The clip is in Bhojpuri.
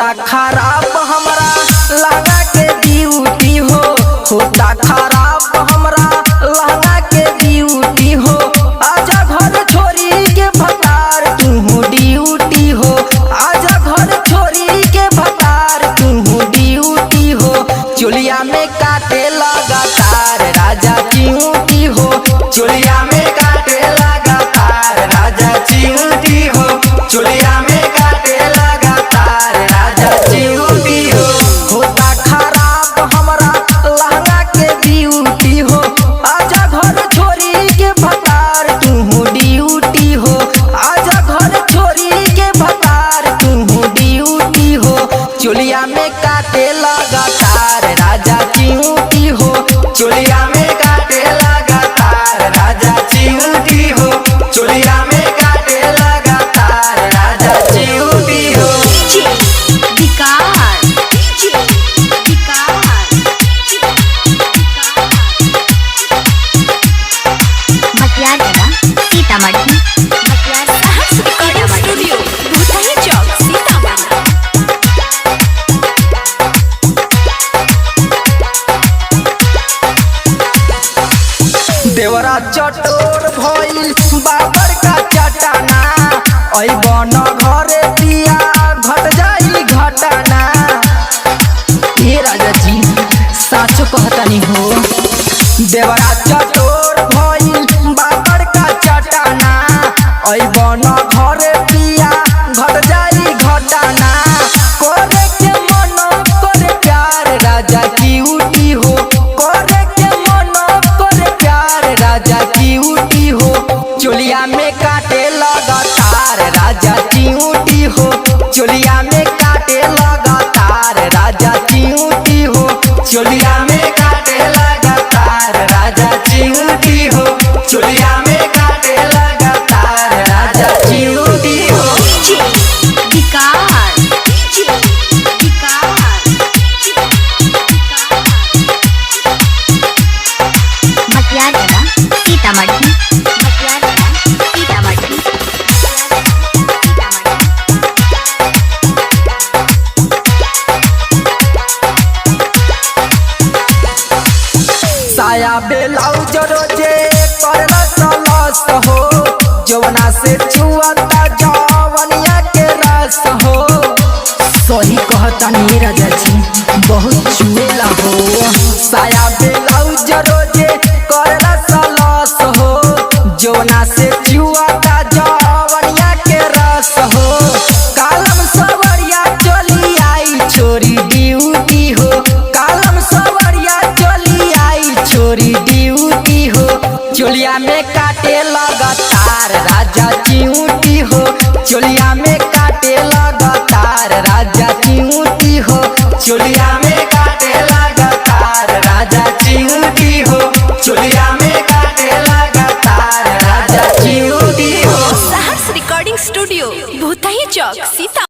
होता खराब हमरा लहंगा के ड्यूटी हो, होता खराब हमरा लहंगा के ड्यूटी हो। आजा घर छोरी के भतार तू ड्यूटी हो, आजा घर छोरी के भतार तू ड्यूटी हो। चोलिया में काटे लगातार राजा चिऊटी हो, चोलिया में काटे लगातार राजा चिऊटी हो, चोलिया में काटे लगातार राजा चिऊटी हो। होता खराब हमरा लहंगा के ड्यूटी हो, आजा घर छोरी के भतार तू ड्यूटी हो, आजा घर छोरी के भतार तू ड्यूटी हो। चोलिया में काटे लगातार राजा चिऊटी हो, चोलिया में काटे लगातार राजा चिऊटी हो, चोलिया में काटे लगातार राजा चिऊटी हो। देवरा चटोर भइल बाबर का चटाना, अइबन घरे पिया घट जाई घटना। हे राजा जी साचो कहतानी हो, देवरा चटोर भइल बाबर का चटाना, अइबन घरे पिया घट जाई घटना। करे के मन करे प्यार राजा चिऊटी हो, करे के मन करे प्यार राजा चिऊटी हो। चोलिया में काटे लगातार राजा चिऊटी हो, चोलिया में काटे लगातार राजा चिऊटी हो, चोलिया में काटे लगातार राजा चिऊटी हो, चोलिया में काटे लगातार राजा चिऊटी हो। साया ब्लाउज रोजे करला सलस हो, जवना से छुअता जवनिया के रस हो। सही कहतानी राजा जी बहुत छुएला हो। साया ब्लाउज रोजे करला सलस हो, जवना से छुअता जवनिया के रस हो। कालम सवरिया चली आई छोरी ड्यूटी हो, कालम सवरिया चली आई छोरी ड्यूटी हो। चोलिया में काटे लगातार राजा चिऊटी हो, चोलिया में काटे लगातार राजा चिऊटी हो, चोलिया में काटे लगातार राजा चिऊटी हो, चोलिया में काटे लगातार राजा चिऊटी हो। सहर्ष रिकॉर्डिंग स्टूडियो भूतही चौक सीता।